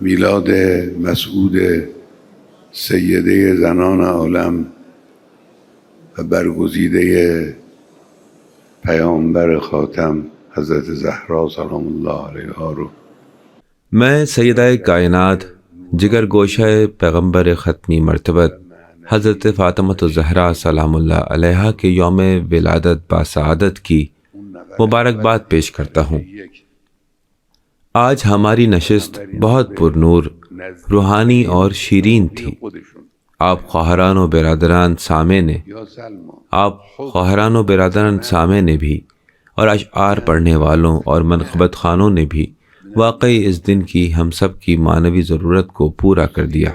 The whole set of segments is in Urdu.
میلاد مسعود سیده زنان عالم و برگزیده پیامبر خاتم حضرت زهرا سلام الله علیها رو میں سیدہ کائنات جگر گوشہ پیغمبر ختمی مرتبت حضرت فاطمہ الزہرا سلام اللہ علیہا کے یوم ولادت باسعادت کی مبارکباد پیش کرتا ہوں۔ آج ہماری نشست بہت پرنور، روحانی اور شیرین تھی۔ آپ خواہران و برادران سامع نے بھی اور اشعار پڑھنے والوں اور منقبت خوانوں نے بھی واقعی اس دن کی ہم سب کی معنوی ضرورت کو پورا کر دیا۔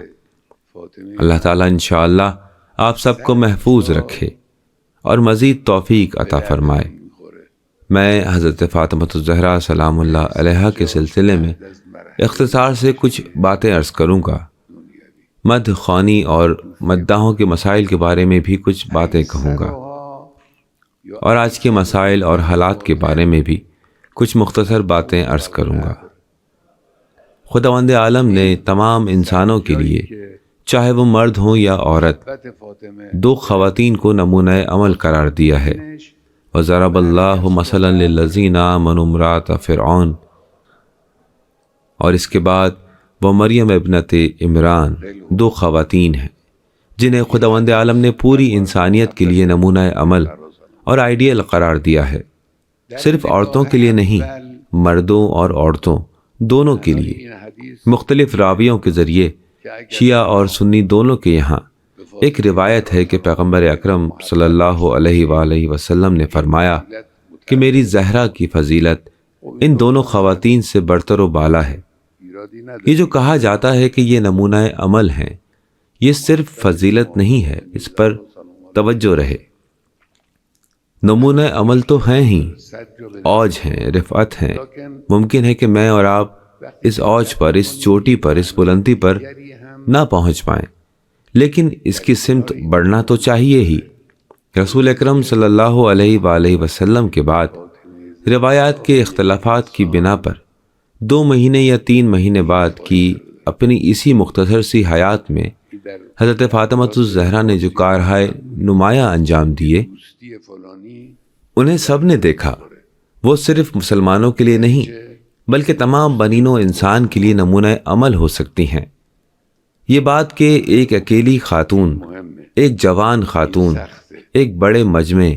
اللہ تعالیٰ انشاءاللہ آپ سب کو محفوظ رکھے اور مزید توفیق عطا فرمائے۔ میں حضرت فاطمہ الزہرا سلام اللہ علیہا کے سلسلے میں اختصار سے کچھ باتیں عرض کروں گا۔ مدح خوانی اور مداحوں کے مسائل کے بارے میں بھی کچھ باتیں کہوں گا اور آج کے مسائل اور حالات کے بارے میں بھی کچھ مختصر باتیں عرض کروں گا۔ خداوند عالم نے تمام انسانوں کے لیے، چاہے وہ مرد ہوں یا عورت، دو خواتین کو نمونہ عمل قرار دیا ہے۔ وَضَرَبَ اللَّهُ مَثَلًا لِلَّذِينَ آمَنُوا امْرَأَتَ فِرْعَوْنَ، اور اس کے بعد وہ مریم ابنت عمران، دو خواتین ہیں جنہیں خداوند عالم نے پوری انسانیت کے لیے نمونہ عمل اور آئیڈیل قرار دیا ہے۔ صرف عورتوں کے لیے نہیں، مردوں اور عورتوں دونوں کے لیے۔ مختلف راویوں کے ذریعے شیعہ اور سنی دونوں کے یہاں ایک روایت ہے کہ پیغمبر اکرم صلی اللہ علیہ وآلہ وسلم نے فرمایا کہ میری زہرا کی فضیلت ان دونوں خواتین سے برتر و بالا ہے۔ یہ جو کہا جاتا ہے کہ یہ نمونہ عمل ہیں، یہ صرف فضیلت نہیں ہے، اس پر توجہ رہے۔ نمونہ عمل تو ہیں ہی، اوج ہیں، رفعت ہیں۔ ممکن ہے کہ میں اور آپ اس اوج پر، اس چوٹی پر، اس بلندی پر نہ پہنچ پائیں، لیکن اس کی سمت بڑھنا تو چاہیے ہی۔ رسول اکرم صلی اللہ علیہ وآلہ وسلم کے بعد روایات کے اختلافات کی بنا پر 2 مہینے یا 3 مہینے بعد کی اپنی اسی مختصر سی حیات میں حضرت فاطمہ الزہرا نے جو کارہائے نمایاں انجام دیے، انہیں سب نے دیکھا۔ وہ صرف مسلمانوں کے لیے نہیں بلکہ تمام بنین و انسان کے لیے نمونہ عمل ہو سکتی ہیں۔ یہ بات کہ ایک اکیلی خاتون، ایک جوان خاتون، ایک بڑے مجمع،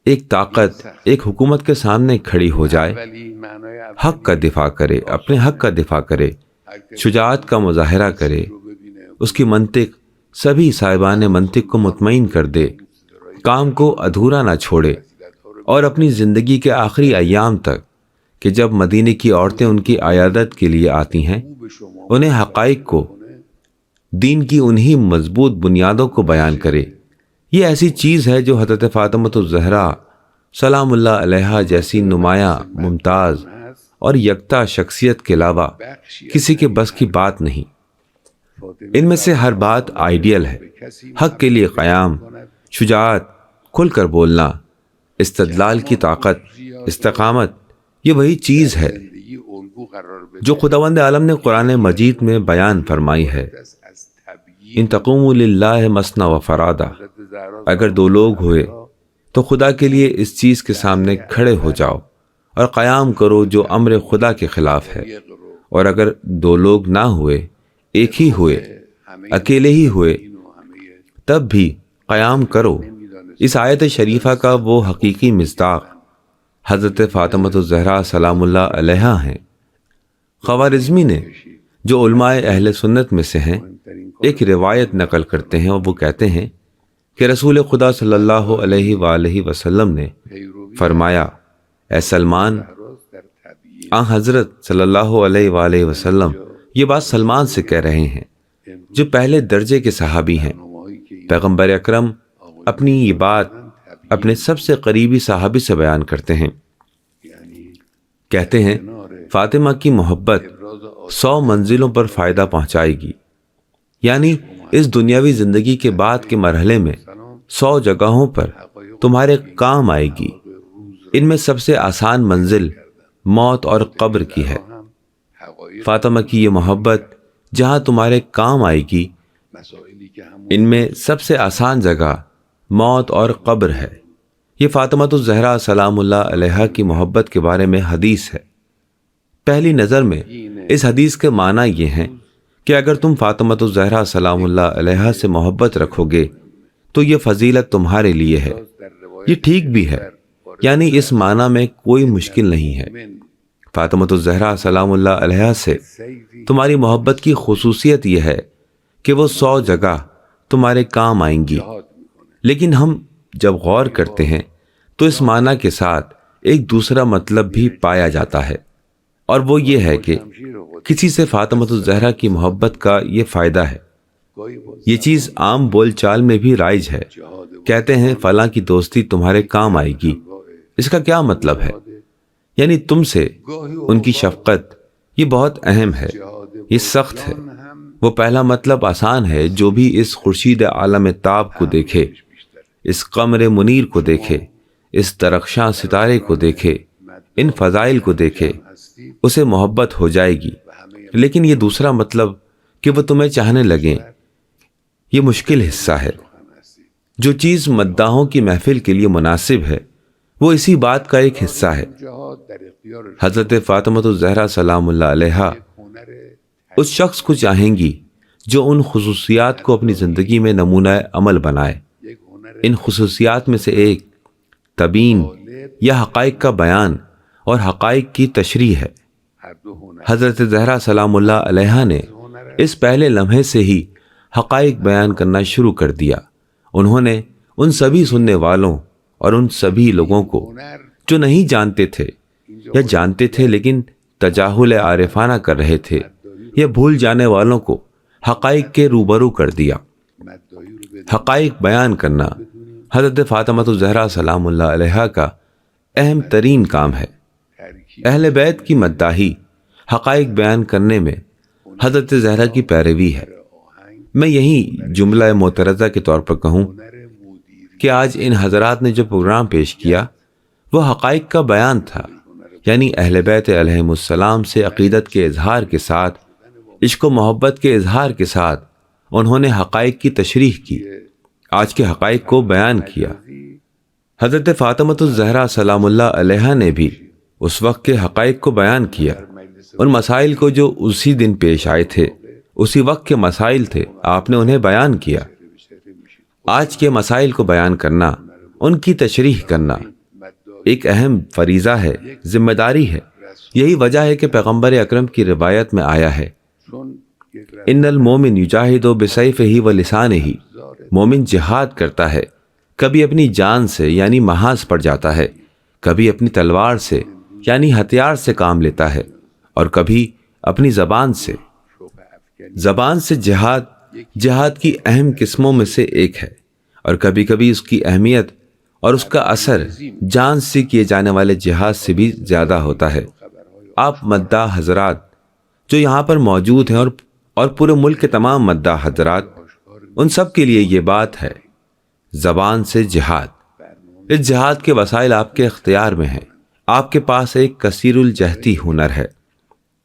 ایک طاقت، ایک حکومت کے سامنے کھڑی ہو جائے، حق کا دفاع کرے، اپنے حق کا دفاع کرے، شجاعت کا مظاہرہ کرے، اس کی منطق سبھی صاحبان منطق کو مطمئن کر دے، کام کو ادھورا نہ چھوڑے، اور اپنی زندگی کے آخری ایام تک کہ جب مدینے کی عورتیں ان کی عیادت کے لیے آتی ہیں، انہیں حقائق کو، دین کی انہی مضبوط بنیادوں کو بیان کرے۔ یہ ایسی چیز ہے جو حضرت فاطمہ الزہرا سلام اللہ علیہا جیسی نمایاں، ممتاز اور یکتا شخصیت کے علاوہ کسی کے بس کی بات نہیں۔ ان میں سے ہر بات آئیڈیل ہے۔ حق کے لیے قیام، شجاعت، کھل کر بولنا، استدلال کی طاقت، استقامت، یہ وہی چیز ہے جو خداوند عالم نے قرآن مجید میں بیان فرمائی ہے۔ ان تقوموا للہ مثنی و فرادا، اگر 2 لوگ ہوئے تو خدا کے لیے اس چیز کے سامنے کھڑے ہو جاؤ اور قیام کرو جو امر خدا کے خلاف ہے، اور اگر 2 لوگ نہ ہوئے، ایک ہی ہوئے، اکیلے ہی ہوئے، تب بھی قیام کرو۔ اس آیت شریفہ کا وہ حقیقی مصداق حضرت فاطمہ الزہرا سلام اللہ علیہا ہیں۔ خوارزمی نے، جو علماء اہل سنت میں سے ہیں، ایک روایت نقل کرتے ہیں، اور وہ کہتے ہیں کہ رسول خدا صلی اللہ علیہ وآلہ وسلم نے فرمایا، اے سلمان، حضرت صلی اللہ علیہ وآلہ وسلم یہ بات سلمان سے کہہ رہے ہیں جو پہلے درجے کے صحابی ہیں۔ پیغمبر اکرم اپنی یہ بات اپنے سب سے قریبی صحابی سے بیان کرتے ہیں، کہتے ہیں فاطمہ کی محبت 100 منزلوں پر فائدہ پہنچائے گی، یعنی اس دنیاوی زندگی کے بعد کے مرحلے میں 100 جگہوں پر تمہارے کام آئے گی۔ ان میں سب سے آسان منزل موت اور قبر کی ہے۔ فاطمہ کی یہ محبت جہاں تمہارے کام آئے گی، ان میں سب سے آسان جگہ موت اور قبر ہے۔ یہ فاطمہ الزہرا سلام اللہ علیہا کی محبت کے بارے میں حدیث ہے۔ پہلی نظر میں اس حدیث کے معنی یہ ہیں کہ اگر تم فاطمہ الزہرا سلام اللہ علیہا سے محبت رکھو گے تو یہ فضیلت تمہارے لیے ہے۔ یہ ٹھیک بھی ہے، یعنی اس معنی میں کوئی مشکل نہیں ہے۔ فاطمہ الزہرا سلام اللہ علیہا سے تمہاری محبت کی خصوصیت یہ ہے کہ وہ 100 جگہ تمہارے کام آئیں گی۔ لیکن ہم جب غور کرتے ہیں تو اس معنی کے ساتھ ایک دوسرا مطلب بھی پایا جاتا ہے، اور وہ یہ ہے کہ کسی سے فاطمہ الزہرا کی محبت کا یہ فائدہ ہے۔ یہ چیز عام بول چال میں بھی رائج ہے۔ کہتے ہیں فلاں کی دوستی تمہارے کام آئے گی۔ اس کا کیا مطلب ہے؟ یعنی تم سے ان کی شفقت، یہ بہت اہم ہے، یہ سخت ہے۔ وہ پہلا مطلب آسان ہے، جو بھی اس خورشید عالم تاب کو دیکھے، اس قمر منیر کو دیکھے، اس درخشاں ستارے کو دیکھے، ان فضائل کو دیکھے، اسے محبت ہو جائے گی۔ لیکن یہ دوسرا مطلب کہ وہ تمہیں چاہنے لگیں، یہ مشکل حصہ ہے۔ جو چیز مداحوں کی محفل کے لیے مناسب ہے، وہ اسی بات کا ایک حصہ ہے۔ حضرت فاطمہ الزہرا سلام اللہ علیہا اس شخص کو چاہیں گی جو ان خصوصیات کو اپنی زندگی میں نمونہ عمل بنائے۔ ان خصوصیات میں سے ایک تبیین، یا حقائق کا بیان اور حقائق کی تشریح ہے۔ حضرت زہرا سلام اللہ علیہا نے اس پہلے لمحے سے ہی حقائق بیان کرنا شروع کر دیا۔ انہوں نے ان سبھی سننے والوں اور ان سبھی لوگوں کو جو نہیں جانتے تھے یا جانتے تھے لیکن تجاہل عارفانہ کر رہے تھے یا بھول جانے والوں کو حقائق کے روبرو کر دیا۔ حقائق بیان کرنا حضرت فاطمہ الزہرا سلام اللہ علیہا کا اہم ترین کام ہے۔ اہل بیت کی مداحی حقائق بیان کرنے میں حضرت زہرا کی پیروی ہے۔ میں یہی جملہ معترضہ کے طور پر کہوں کہ آج ان حضرات نے جو پروگرام پیش کیا وہ حقائق کا بیان تھا، یعنی اہل بیت علیہم السلام سے عقیدت کے اظہار کے ساتھ، عشق و محبت کے اظہار کے ساتھ انہوں نے حقائق کی تشریح کی، آج کے حقائق کو بیان کیا۔ حضرت فاطمہ الزہرا سلام اللہ علیہا نے بھی اس وقت کے حقائق کو بیان کیا۔ ان مسائل کو جو اسی دن پیش آئے تھے، اسی وقت کے مسائل تھے، آپ نے انہیں بیان کیا۔ آج کے مسائل کو بیان کرنا، ان کی تشریح کرنا ایک اہم فریضہ ہے، ذمہ داری ہے۔ یہی وجہ ہے کہ پیغمبر اکرم کی روایت میں آیا ہے، ان المومن یجاہد بسیفہ ولسانہ، مومن جہاد کرتا ہے، کبھی اپنی جان سے یعنی محاذ پر جاتا ہے، کبھی اپنی تلوار سے یعنی ہتھیار سے کام لیتا ہے، اور کبھی اپنی زبان سے۔ زبان سے جہاد کی اہم قسموں میں سے ایک ہے، اور کبھی کبھی اس کی اہمیت اور اس کا اثر جان سے کیے جانے والے جہاد سے بھی زیادہ ہوتا ہے۔ آپ مداح حضرات جو یہاں پر موجود ہیں اور پورے ملک کے تمام مداح حضرات، ان سب کے لیے یہ بات ہے، زبان سے جہاد۔ اس جہاد کے وسائل آپ کے اختیار میں ہیں۔ آپ کے پاس ایک کثیر الجہتی ہنر ہے۔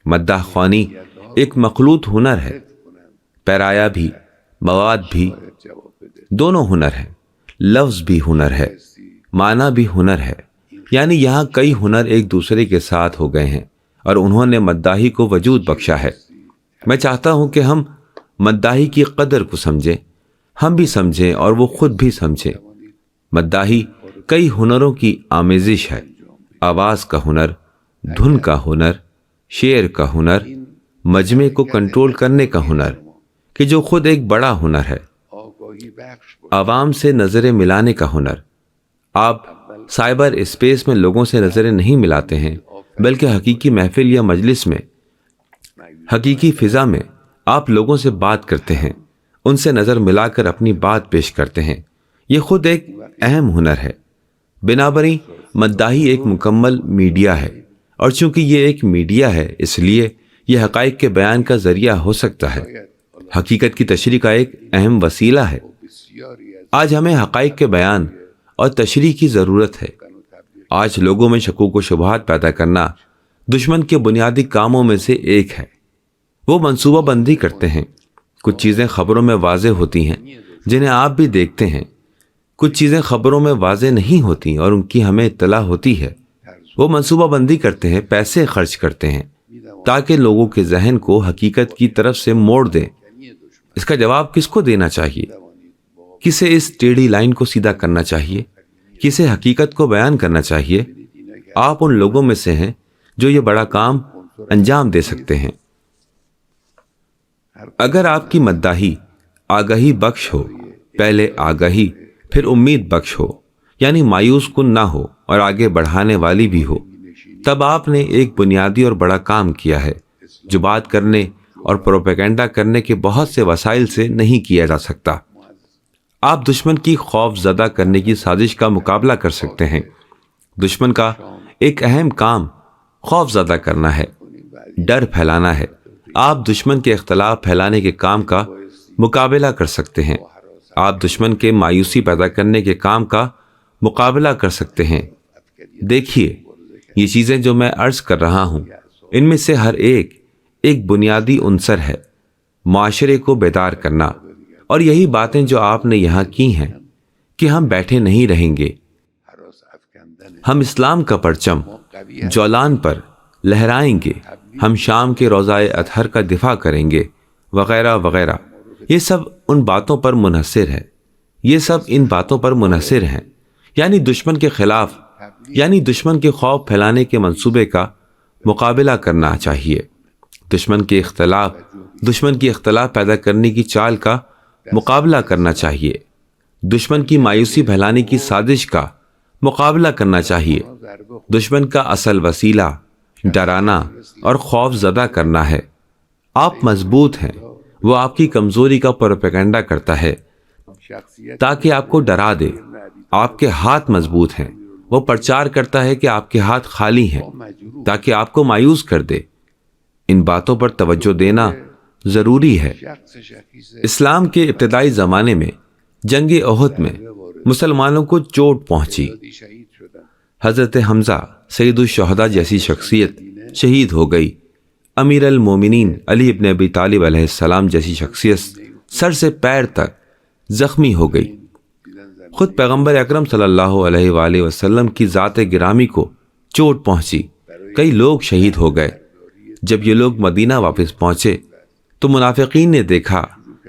مداح خوانی ایک مخلوط ہنر ہے، پیرایا بھی، مواد بھی، دونوں ہنر ہیں۔ لفظ بھی ہنر ہے، معنی بھی ہنر ہے، یعنی یہاں کئی ہنر ایک دوسرے کے ساتھ ہو گئے ہیں اور انہوں نے مداحی کو وجود بخشا ہے۔ میں چاہتا ہوں کہ ہم مداحی کی قدر کو سمجھیں، ہم بھی سمجھیں اور وہ خود بھی سمجھیں۔ مداحی کئی ہنروں کی آمیزش ہے، آواز کا ہنر، دھن کا ہنر، شعر کا ہنر، مجمع کو کنٹرول کرنے کا ہنر، کہ جو خود ایک بڑا ہنر ہے، عوام سے نظریں ملانے کا ہنر۔ آپ سائبر اسپیس میں لوگوں سے نظریں نہیں ملاتے ہیں، بلکہ حقیقی محفل یا مجلس میں، حقیقی فضا میں آپ لوگوں سے بات کرتے ہیں، ان سے نظر ملا کر اپنی بات پیش کرتے ہیں۔ یہ خود ایک اہم ہنر ہے۔ بنابراً مداحی ایک مکمل میڈیا ہے، اور چونکہ یہ ایک میڈیا ہے اس لیے یہ حقائق کے بیان کا ذریعہ ہو سکتا ہے، حقیقت کی تشریح کا ایک اہم وسیلہ ہے۔ آج ہمیں حقائق کے بیان اور تشریح کی ضرورت ہے۔ آج لوگوں میں شکوک و شبہات پیدا کرنا دشمن کے بنیادی کاموں میں سے ایک ہے۔ وہ منصوبہ بندی کرتے ہیں، کچھ چیزیں خبروں میں واضح ہوتی ہیں جنہیں آپ بھی دیکھتے ہیں، کچھ چیزیں خبروں میں واضح نہیں ہوتی اور ان کی ہمیں اطلاع ہوتی ہے۔ وہ منصوبہ بندی کرتے ہیں، پیسے خرچ کرتے ہیں تاکہ لوگوں کے ذہن کو حقیقت کی طرف سے موڑ دیں۔ اس کا جواب کس کو دینا چاہیے؟ کسے اس ٹیڑھی لائن کو سیدھا کرنا چاہیے؟ کسے حقیقت کو بیان کرنا چاہیے؟ آپ ان لوگوں میں سے ہیں جو یہ بڑا کام انجام دے سکتے ہیں۔ اگر آپ کی مداحی آگاہی بخش ہو، پہلے آگاہی پھر امید بخش ہو، یعنی مایوس کن نہ ہو اور آگے بڑھانے والی بھی ہو، تب آپ نے ایک بنیادی اور بڑا کام کیا ہے جو بات کرنے اور پروپیگنڈا کرنے کے بہت سے وسائل سے نہیں کیا جا سکتا۔ آپ دشمن کی خوف زدہ کرنے کی سازش کا مقابلہ کر سکتے ہیں۔ دشمن کا ایک اہم کام خوف زدہ کرنا ہے، ڈر پھیلانا ہے۔ آپ دشمن کے اختلاف پھیلانے کے کام کا مقابلہ کر سکتے ہیں۔ آپ دشمن کے مایوسی پیدا کرنے کے کام کا مقابلہ کر سکتے ہیں۔ دیکھیے، یہ چیزیں جو میں عرض کر رہا ہوں، ان میں سے ہر ایک بنیادی عنصر ہے، معاشرے کو بیدار کرنا۔ اور یہی باتیں جو آپ نے یہاں کی ہیں کہ ہم بیٹھے نہیں رہیں گے، ہم اسلام کا پرچم جولان پر لہرائیں گے، ہم شام کے روزہ اطہر کا دفاع کریں گے، وغیرہ وغیرہ۔ یہ سب ان باتوں پر منحصر ہے، یہ سب ان باتوں پر منحصر ہیں، یعنی دشمن کے خلاف یعنی دشمن کے خوف پھیلانے کے منصوبے کا مقابلہ کرنا چاہیے، دشمن کی اختلاف پیدا کرنے کی چال کا مقابلہ کرنا چاہیے، دشمن کی مایوسی پھیلانے کی سازش کا مقابلہ کرنا چاہیے۔ دشمن کا اصل وسیلہ ڈرانا اور خوف زدہ کرنا ہے۔ آپ مضبوط ہیں، وہ آپ کی کمزوری کا پروپیگنڈا کرتا ہے تاکہ آپ کو ڈرا دے۔ آپ کے ہاتھ مضبوط ہیں، وہ پرچار کرتا ہے کہ آپ کے ہاتھ خالی ہیں تاکہ آپ کو مایوس کر دے۔ ان باتوں پر توجہ دینا ضروری ہے۔ اسلام کے ابتدائی زمانے میں جنگ احد میں مسلمانوں کو چوٹ پہنچی۔ حضرت حمزہ سید الشہداء جیسی شخصیت شہید ہو گئی۔ امیر المومنین علی ابن ابی طالب علیہ السلام جیسی شخصیت سر سے پیر تک زخمی ہو گئی۔ خود پیغمبر اکرم صلی اللہ علیہ وآلہ وسلم کی ذات گرامی کو چوٹ پہنچی، کئی لوگ شہید ہو گئے۔ جب یہ لوگ مدینہ واپس پہنچے تو منافقین نے دیکھا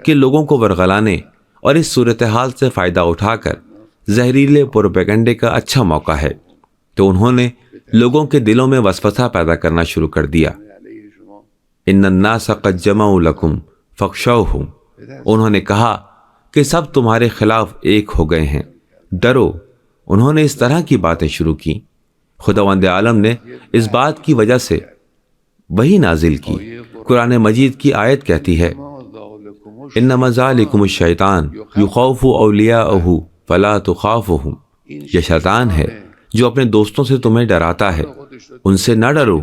کہ لوگوں کو ورغلانے اور اس صورتحال سے فائدہ اٹھا کر زہریلے پروپیگنڈے کا اچھا موقع ہے، تو انہوں نے لوگوں کے دلوں میں وسوسہ پیدا کرنا شروع کر دیا۔ ان الناس قد جمعوا لکم فاخشوہم، انہوں نے کہا کہ سب تمہارے خلاف ایک ہو گئے ہیں، ڈرو۔ انہوں نے اس طرح کی باتیں شروع کی۔ خداوند عالم نے اس بات کی وجہ سے وہی نازل کی۔ قرآن مجید کی آیت کہتی ہے انما ذالکم الشیطان یخوف اولیاءہ فلا تخافوہم، یہ شیطان ہے جو اپنے دوستوں سے تمہیں ڈراتا ہے، ان سے نہ ڈرو،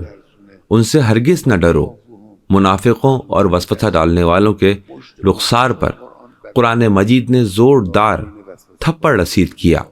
ان سے ہرگز نہ ڈرو۔ منافقوں اور وسوسہ ڈالنے والوں کے رخسار پر قرآن مجید نے زوردار تھپڑ رسید کیا۔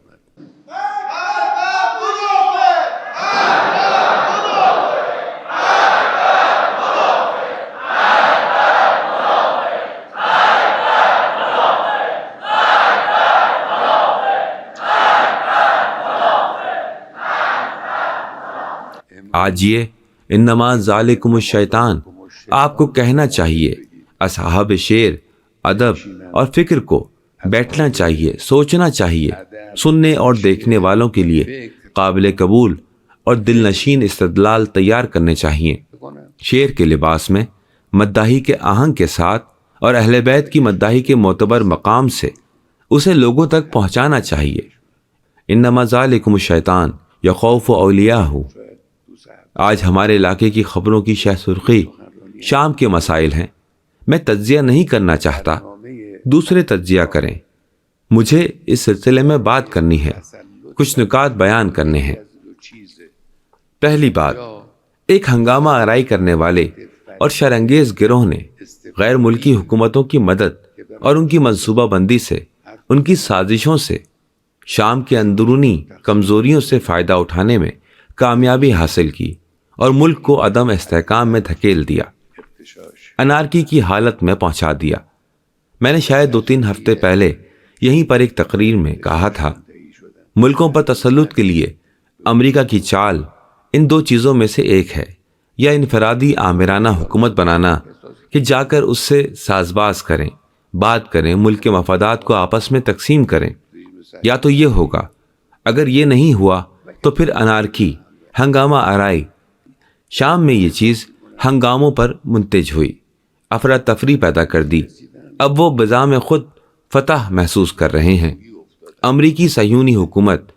آج یہ انما ذالکم الشیطان آپ کو کہنا چاہیے۔ اصحاب شعر، ادب اور فکر کو بیٹھنا چاہیے، سوچنا چاہیے۔ سننے اور دیکھنے والوں کے لیے قابل قبول اور دل نشین استدلال تیار کرنے چاہیے۔ شعر کے لباس میں مداحی کے آہنگ کے ساتھ اور اہل بیت کی مداحی کے معتبر مقام سے اسے لوگوں تک پہنچانا چاہیے۔ انما ذالکم الشیطان یخوف اولیاءہ۔ آج ہمارے علاقے کی خبروں کی شہ سرخی شام کے مسائل ہیں۔ میں تجزیہ نہیں کرنا چاہتا، دوسرے تجزیہ کریں۔ مجھے اس سلسلے میں بات کرنی ہے، کچھ نکات بیان کرنے ہیں۔ پہلی بات، ایک ہنگامہ آرائی کرنے والے اور شرانگیز گروہ نے غیر ملکی حکومتوں کی مدد اور ان کی منصوبہ بندی سے، ان کی سازشوں سے شام کے اندرونی کمزوریوں سے فائدہ اٹھانے میں کامیابی حاصل کی اور ملک کو عدم استحکام میں دھکیل دیا، انارکی کی حالت میں پہنچا دیا۔ میں نے شاید 2-3 ہفتے پہلے یہیں پر ایک تقریر میں کہا تھا، ملکوں پر تسلط کے لیے امریکہ کی چال ان 2 چیزوں میں سے ایک ہے، یا انفرادی آمرانہ حکومت بنانا کہ جا کر اس سے ساز باز کریں، بات کریں، ملک کے مفادات کو آپس میں تقسیم کریں، یا تو یہ ہوگا۔ اگر یہ نہیں ہوا تو پھر انارکی، ہنگامہ آرائی۔ شام میں یہ چیز ہنگاموں پر منتج ہوئی، افراتفری پیدا کر دی۔ اب وہ بذام خود فتح محسوس کر رہے ہیں۔ امریکی صہیونی حکومت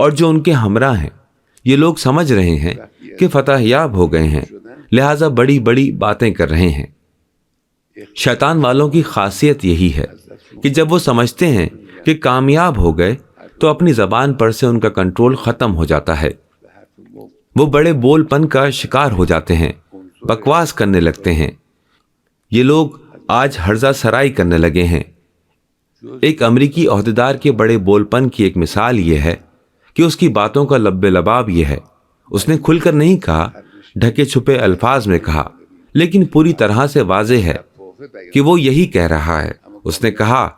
اور جو ان کے ہمراہ ہیں، یہ لوگ سمجھ رہے ہیں کہ فتح یاب ہو گئے ہیں، لہٰذا بڑی بڑی باتیں کر رہے ہیں۔ شیطان والوں کی خاصیت یہی ہے کہ جب وہ سمجھتے ہیں کہ کامیاب ہو گئے تو اپنی زبان پر سے ان کا کنٹرول ختم ہو جاتا ہے۔ وہ بڑے بول پن کا شکار ہو جاتے ہیں، بکواس کرنے لگتے ہیں۔ یہ لوگ آج ہرزہ سرائی کرنے لگے ہیں۔ ایک امریکی عہدیدار کے بڑے بول پن کی ایک مثال یہ ہے کہ اس کی باتوں کا لب لباب یہ ہے، اس نے کھل کر نہیں کہا، ڈھکے چھپے الفاظ میں کہا، لیکن پوری طرح سے واضح ہے کہ وہ یہی کہہ رہا ہے۔ اس نے کہا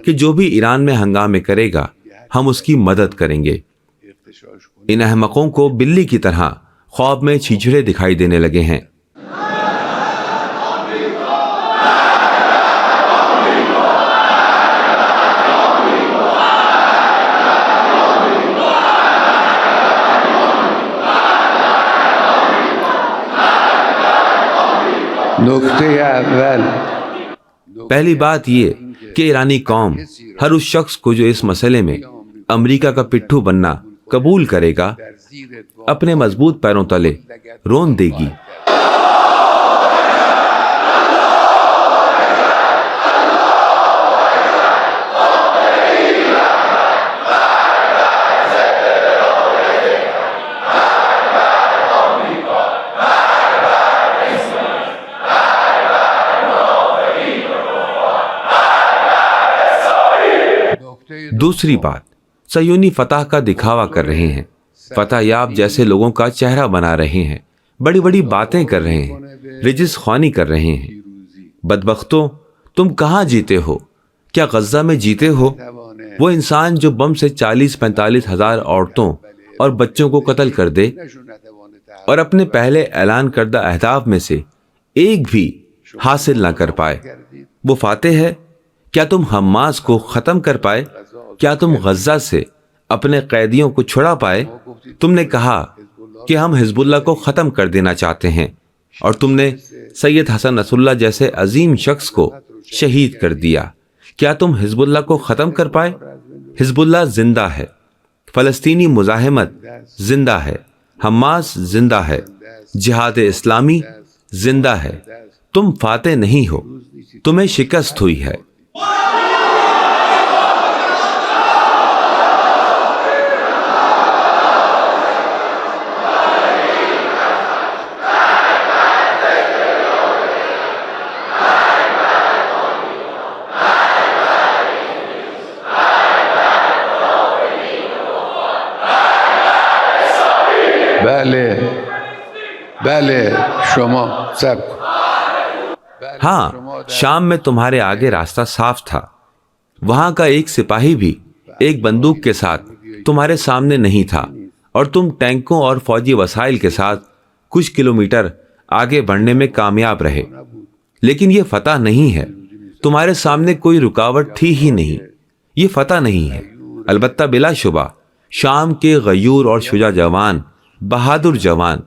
کہ جو بھی ایران میں ہنگامے کرے گا ہم اس کی مدد کریں گے۔ ان احمقوں کو بلی کی طرح خواب میں چھیچھڑے دکھائی دینے لگے ہیں۔ نکته اول پہلی بات یہ کہ ایرانی قوم ہر اس شخص کو جو اس مسئلے میں امریکہ کا پٹھو بننا قبول کرے گا اپنے مضبوط پیروں تلے رون دے گی۔ دوسری بات، صہیونی فتح کا دکھاوا کر رہے ہیں، فتح یاب جیسے لوگوں کا چہرہ بنا رہے ہیں، بڑی بڑی باتیں کر رہے ہیں، رجس خوانی کر رہے ہیں۔ بدبختوں، تم کہاں جیتے ہو؟ کیا غزہ میں جیتے ہو؟ وہ انسان جو بم سے 40-45 ہزار عورتوں اور بچوں کو قتل کر دے اور اپنے پہلے اعلان کردہ اہداف میں سے ایک بھی حاصل نہ کر پائے، وہ فاتح ہے؟ کیا تم حماس کو ختم کر پائے؟ کیا تم غزہ سے اپنے قیدیوں کو چھڑا پائے؟ تم نے کہا کہ ہم حزب اللہ کو ختم کر دینا چاہتے ہیں، اور تم نے سید حسن نصر اللہ جیسے عظیم شخص کو شہید کر دیا۔ کیا تم حزب اللہ کو ختم کر پائے؟ حزب اللہ زندہ ہے، فلسطینی مزاحمت زندہ ہے، حماس زندہ ہے، جہاد اسلامی زندہ ہے۔ تم فاتح نہیں ہو، تمہیں شکست ہوئی ہے۔ بله شما سب ہاں، شام میں تمہارے آگے راستہ صاف تھا، وہاں کا ایک سپاہی بھی ایک بندوق کے ساتھ تمہارے سامنے نہیں تھا، اور تم ٹینکوں اور فوجی وسائل کے ساتھ کچھ کلومیٹر آگے بڑھنے میں کامیاب رہے، لیکن یہ فتح نہیں ہے۔ تمہارے سامنے کوئی رکاوٹ تھی ہی نہیں، یہ فتح نہیں ہے۔ البتہ بلا شبہ شام کے غیور اور شجاع جوان، بہادر جوان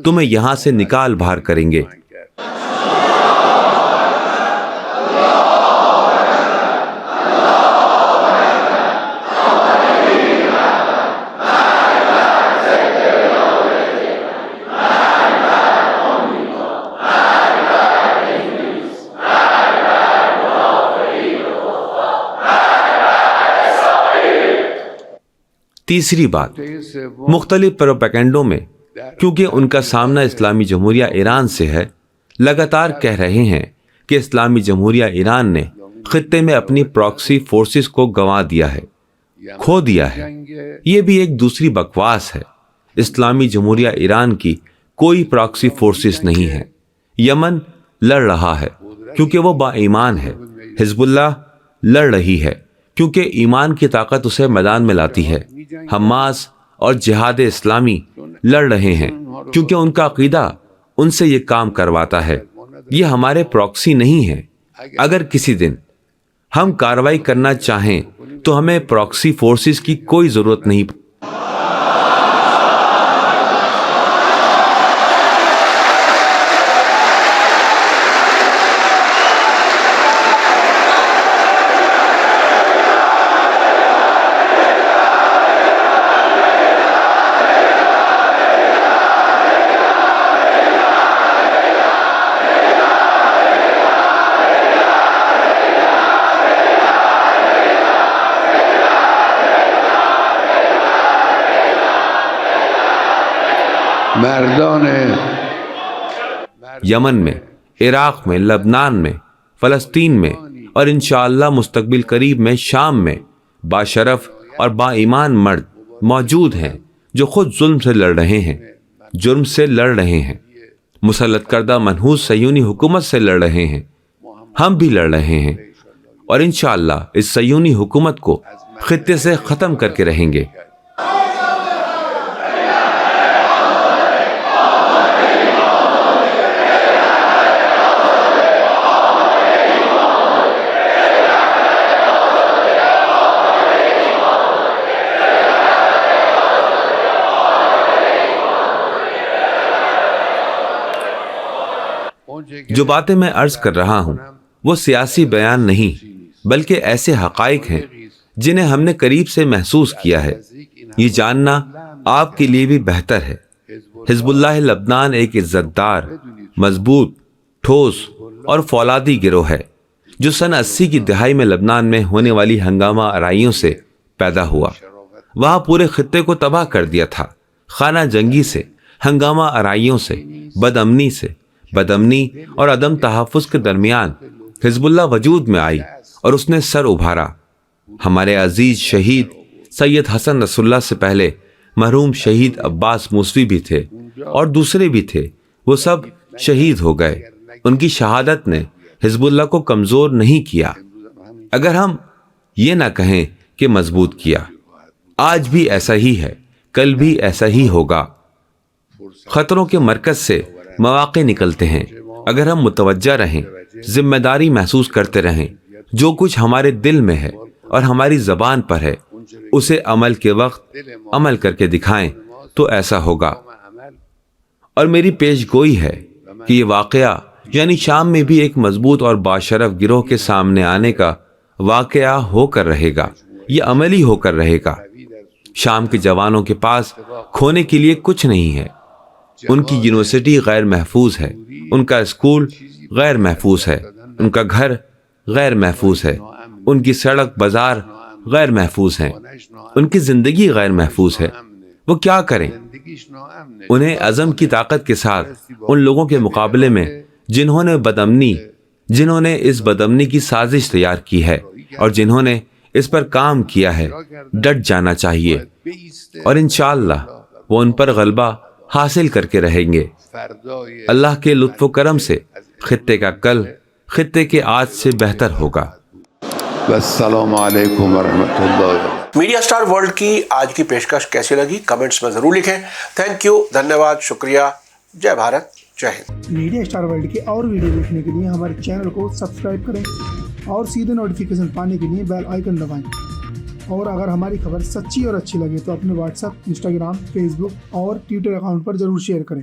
تمہیں یہاں سے نکال باہر کریں گے۔ تیسری بات، مختلف پروپیگنڈوں میں کیونکہ ان کا سامنا اسلامی جمہوریہ ایران سے ہے، لگاتار کہہ رہے ہیں کہ اسلامی جمہوریہ ایران نے خطے میں اپنی پراکسی فورسز کو گنوا دیا ہے، کھو دیا ہے۔ یہ بھی ایک دوسری بکواس ہے۔ اسلامی جمہوریہ ایران کی کوئی پراکسی فورسز نہیں ہے۔ یمن لڑ رہا ہے کیونکہ وہ با ایمان ہے، حزب اللہ لڑ رہی ہے کیونکہ ایمان کی طاقت اسے میدان میں لاتی ہے، حماس اور جہاد اسلامی لڑ رہے ہیں کیونکہ ان کا عقیدہ ان سے یہ کام کرواتا ہے۔ یہ ہمارے پراکسی نہیں ہے۔ اگر کسی دن ہم کارروائی کرنا چاہیں تو ہمیں پراکسی فورسز کی کوئی ضرورت نہیں۔ مردان یمن میں، عراق میں، لبنان میں، فلسطین میں، اور انشاءاللہ مستقبل قریب میں شام میں باشرف اور با ایمان مرد موجود ہیں جو خود ظلم سے لڑ رہے ہیں، جرم سے لڑ رہے ہیں، مسلط کردہ منحوس صہیونی حکومت سے لڑ رہے ہیں۔ ہم بھی لڑ رہے ہیں، اور انشاءاللہ اس صہیونی حکومت کو خطے سے ختم کر کے رہیں گے۔ جو باتیں میں عرض کر رہا ہوں وہ سیاسی بیان نہیں بلکہ ایسے حقائق ہیں جنہیں ہم نے قریب سے محسوس کیا ہے۔ یہ جاننا آپ کے لیے بھی بہتر ہے۔ حزب اللہ لبنان ایک عزت دار، مضبوط، ٹھوس اور فولادی گروہ ہے جو سن 80 کی دہائی میں لبنان میں ہونے والی ہنگامہ آرائیوں سے پیدا ہوا۔ وہاں پورے خطے کو تباہ کر دیا تھا۔ خانہ جنگی سے، ہنگامہ آرائیوں سے، بدامنی اور عدم تحفظ کے درمیان حزب اللہ وجود میں آئی اور اس نے سر ابھارا۔ ہمارے عزیز شہید سید حسن نصر اللہ سے پہلے مرحوم شہید عباس موسوی بھی تھے اور دوسرے بھی تھے، وہ سب شہید ہو گئے۔ ان کی شہادت نے حزب اللہ کو کمزور نہیں کیا، اگر ہم یہ نہ کہیں کہ مضبوط کیا۔ آج بھی ایسا ہی ہے، کل بھی ایسا ہی ہوگا۔ خطروں کے مرکز سے مواقع نکلتے ہیں۔ اگر ہم متوجہ رہیں، ذمہ داری محسوس کرتے رہیں، جو کچھ ہمارے دل میں ہے اور ہماری زبان پر ہے اسے عمل کے وقت عمل کر کے دکھائیں تو ایسا ہوگا۔ اور میری پیش گوئی ہے کہ یہ واقعہ یعنی شام میں بھی ایک مضبوط اور باشرف گروہ کے سامنے آنے کا واقعہ ہو کر رہے گا، یہ عملی ہو کر رہے گا۔ شام کے جوانوں کے پاس کھونے کے لیے کچھ نہیں ہے۔ ان کی یونیورسٹی غیر محفوظ ہے، ان کا اسکول غیر محفوظ ہے، ان کا گھر غیر محفوظ ہے، ان کی سڑک بازار غیر محفوظ ہیں، ان کی زندگی غیر محفوظ ہے۔ وہ کیا کریں؟ انہیں عزم کی طاقت کے ساتھ ان لوگوں کے مقابلے میں جنہوں نے اس بدامنی کی سازش تیار کی ہے اور جنہوں نے اس پر کام کیا ہے، ڈٹ جانا چاہیے، اور انشاءاللہ وہ ان پر غلبہ حاصل کر کے رہیں گے۔ اللہ کے لطف و کرم سے خطے کا کل خطے کے آج سے بہتر ہوگا۔ السلام علیکم ورحمۃ اللہ وبرکاتہ۔ میڈیا اسٹار ورلڈ کی آج کی پیشکش کیسی لگی کمنٹس میں ضرور لکھیں۔ تھینک یو، دھنیہ واد، شکریہ، جے بھارت، جے ہند۔ میڈیا اسٹار ورلڈ کے اور ویڈیو دیکھنے کے لیے ہمارے چینل کو سبسکرائب کریں اور سیدھے نوٹیفیکیشن پانے کے لیے بیل آئیکن دبائیں۔ اور اگر ہماری خبر سچی اور اچھی لگے تو اپنے واٹس ایپ، انسٹاگرام، فیس بک اور ٹویٹر اکاؤنٹ پر ضرور شیئر کریں۔